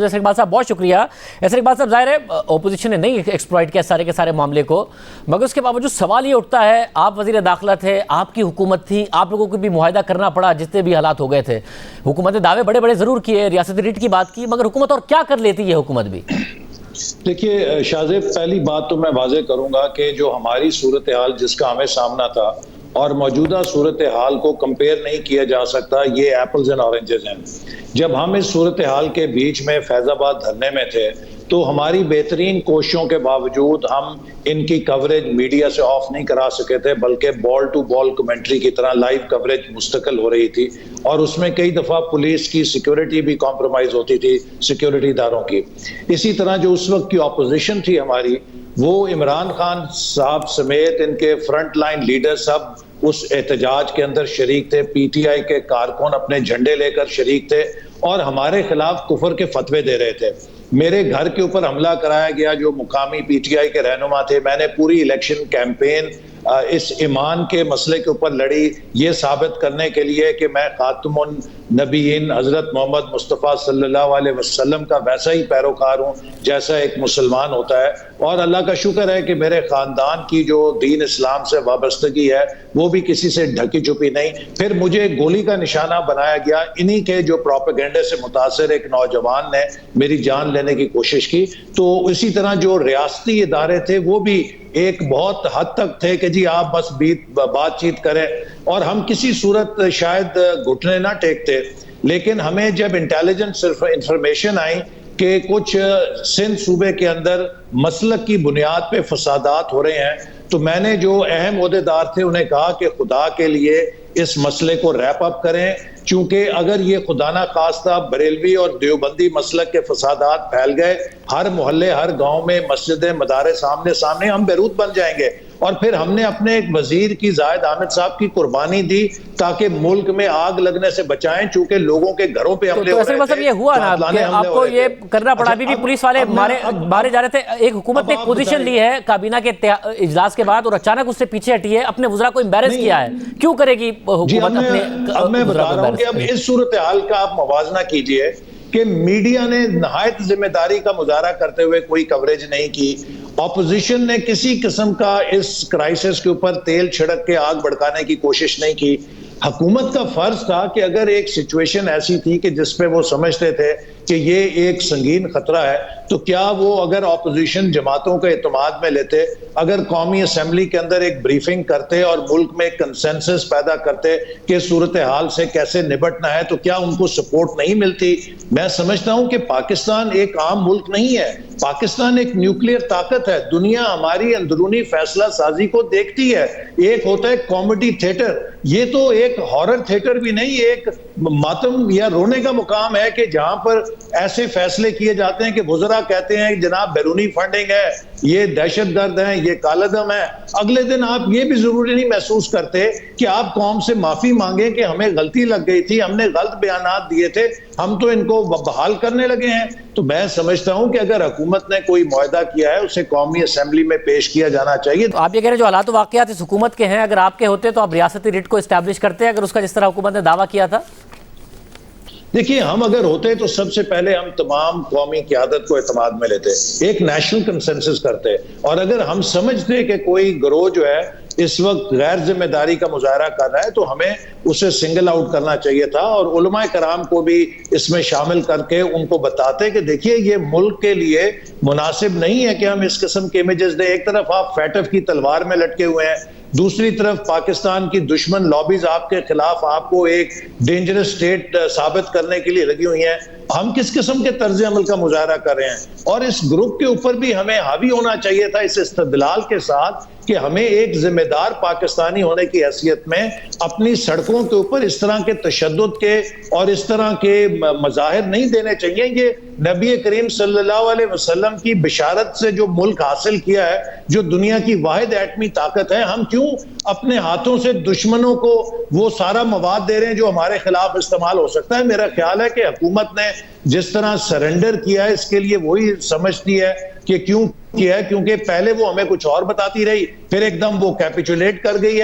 जैसे इकबाल साहब बहुत शुक्रिया। ऐसे इकबाल साहब, जाहिर है ओपोजिशन ने नहीं एक्सप्लॉइट किया सारे के सारे मामले को, मगर उसके बावजूद सवाल ये उठता है, आप वजीर दाखिला थे, आपकी हुकूमत थी, आप लोगों को भी मुआहदा करना पड़ा जितने भी हालात हो गए थे। हुकूमत ने दावे बड़े बड़े जरूर किए, रियासती रिट की बात की, मगर हुकूमत और क्या कर लेती है हुकूमत भी? देखिए शाहजेब, पहली बात तो मैं वाजे करूंगा कि जो हमारी सूरत हाल जिसका हमें सामना था और मौजूदा सूरत हाल को कंपेयर नहीं किया जा सकता। ये एप्पल्स एंड ऑरेंजेस हैं। जब हम इस सूरत हाल के बीच में फैजाबाद धरने में थे तो हमारी बेहतरीन कोशिशों के बावजूद हम इनकी कवरेज मीडिया से ऑफ नहीं करा सके थे, बल्कि बॉल टू बॉल कमेंट्री की तरह लाइव कवरेज मुस्तकिल हो रही थी और उसमें कई दफ़ा पुलिस की सिक्योरिटी भी कॉम्प्रोमाइज होती थी, सिक्योरिटी इदारों की। इसी तरह जो उस वक्त की ऑपोजिशन थी हमारी, वो इमरान खान साहब समेत इनके फ्रंट लाइन लीडर सब उस एहतजाज के अंदर शरीक थे। पीटीआई के कारकुन अपने झंडे लेकर शरीक थे और हमारे खिलाफ कुफर के फतवे दे रहे थे। मेरे घर के ऊपर हमला कराया गया जो मुकामी पीटीआई के रहनुमा थे। मैंने पूरी इलेक्शन कैंपेन इस ईमान के मसले के ऊपर लड़ी, ये साबित करने के लिए कि मैं खातमुन नबीयीन हजरत मोहम्मद मुस्तफ़ा सल्लल्लाहु अलैहि वसल्लम का वैसा ही पैरोकार हूँ जैसा एक मुसलमान होता है। और अल्लाह का शुक्र है कि मेरे ख़ानदान की जो दीन इस्लाम से वाबस्तगी है वो भी किसी से ढकी छुपी नहीं। फिर मुझे गोली का निशाना बनाया गया। इन्हीं के जो प्रोपेगेंडे से मुतासर एक नौजवान ने मेरी जान लेने की कोशिश की। तो इसी तरह जो रियासती इदारे थे वो भी एक बहुत हद तक थे कि जी आप बस बातचीत करें और हम किसी सूरत शायद घुटने ना टेकते। लेकिन हमें जब इंटेलिजेंस इंफॉर्मेशन आई कि कुछ सिंध सूबे के अंदर मसलक की बुनियाद पे फसादात हो रहे हैं, तो मैंने जो अहम ओहदेदार थे उन्हें कहा कि खुदा के लिए इस मसले को रैप अप करें, क्योंकि अगर ये खुदा ना खास्ता बरेलवी और देवबंदी मसलक के फसादात फैल गए, हर मोहल्ले हर गांव में मस्जिदें मदारे सामने सामने, हम बेरूत बन जाएंगे। और फिर हमने अपने एक वजीर की जाहिद आमिद साहब की कुर्बानी दी ताकि मुल्क में आग लगने से बचाएं, चूंकि लोगों के घरों पे हमले हो रहे थे। मतलब ये हुआ ना आपको ये करना पड़ा। अभी भी पुलिस वाले मारे जा रहे थे। एक हुकूमत ने एक पोजीशन ली है काबीना के इजलास के बाद और अचानक उससे पीछे हटी है, अपने वज़रा को एम्बैरेस किया है। क्यों करेगी हुकूमत अपने? अब मैं बता रहा हूं कि अब इस सूरत हाल का आप मुवाजना कीजिए कि मीडिया ने नहायत जिम्मेदारी का मुजाहरा करते हुए कोई कवरेज नहीं की। ऑपोजिशन ने किसी किस्म का इस क्राइसिस के ऊपर तेल छिड़क के आग भड़काने की कोशिश नहीं की। हुकूमत का फर्ज था कि अगर एक सिचुएशन ऐसी थी कि जिसपे वो समझते थे कि ये एक संगीन खतरा है, तो क्या वो अगर ऑपोजिशन जमातों के एतमाद में लेते, अगर कौमी असेंबली के अंदर एक ब्रीफिंग करते और मुल्क में कंसेंसस पैदा करते कि सूरत हाल से कैसे निपटना है, तो क्या उनको सपोर्ट नहीं मिलती? मैं समझता हूं कि पाकिस्तान एक आम मुल्क नहीं है, पाकिस्तान एक न्यूक्लियर ताकत है। दुनिया हमारी अंदरूनी फैसला साजी को देखती है। एक होता है कॉमेडी थिएटर, ये तो एक हॉरर थिएटर भी नहीं, एक मातम या रोने का मुकाम है कि जहां पर ऐसे फैसले किए जाते हैं कि वज़रा कहते हैं जनाब बैरूनी फंडिंग है, ये दहशतगर्द है, ये कालादम है। अगले दिन आप ये भी जरूरी नहीं महसूस करते कि आप कौम से माफी मांगे कि हमें गलती लग गई थी, हमने गलत बयानात दिए थे, हम तो इनको बहाल करने लगे हैं। तो मैं समझता हूं कि अगर हुकूमत ने कोई मुआहदा किया है उसे कौमी असेंबली में पेश किया जाना चाहिए। तो आप ये कह रहे हैं जो हालात वाक़यात इस हुकूमत के हैं, अगर आपके होते तो आप रियासती रिट को इस्टेब्लिश करते, अगर उसका जिस तरह हुकूमत ने दावा किया था? देखिए, हम अगर होते तो सबसे पहले हम तमाम कौमी क़यादत को एतमाद में लेते, एक नेशनल कंसेंसस करते, और अगर हम समझते कि कोई गिरोह जो है इस वक्त गैर जिम्मेदारी का मुजाहरा कर रहा है तो हमें उसे सिंगल आउट करना चाहिए था और उलमाए कराम को भी इसमें शामिल करके उनको बताते कि देखिए ये मुल्क के लिए मुनासिब नहीं है कि हम इस किस्म के इमेजेस दें। एक तरफ आप फैटफ की तलवार में लटके हुए हैं, दूसरी तरफ पाकिस्तान की दुश्मन लॉबीज आपके खिलाफ आपको एक डेंजरस स्टेट साबित करने के लिए लगी हुई हैं। हम किस किस्म के तर्ज अमल का मुजाहरा कर रहे हैं? और इस ग्रुप के ऊपर भी हमें हावी होना चाहिए था इस इस्तदलाल के साथ कि हमें एक जिम्मेदार पाकिस्तानी होने की हैसियत में अपनी सड़कों के ऊपर इस तरह के तशद्दुद के और इस तरह के मज़ाहिर नहीं देने चाहिए। ये नबी करीम सल्लल्लाहु अलैहि वसल्लम की बिशारत से जो मुल्क हासिल किया है, जो दुनिया की वाहिद एटमी ताकत है, हम क्यों अपने हाथों से दुश्मनों को वो सारा मवाद दे रहे हैं जो हमारे खिलाफ इस्तेमाल हो सकता है? मेरा ख्याल है कि हुकूमत ने जिस तरह सरेंडर किया है इसके लिए वही समझती है कि क्यों किया है, क्योंकि पहले वो हमें कुछ और बताती रही, फिर एकदम वो कैपिचुलेट कर गई है।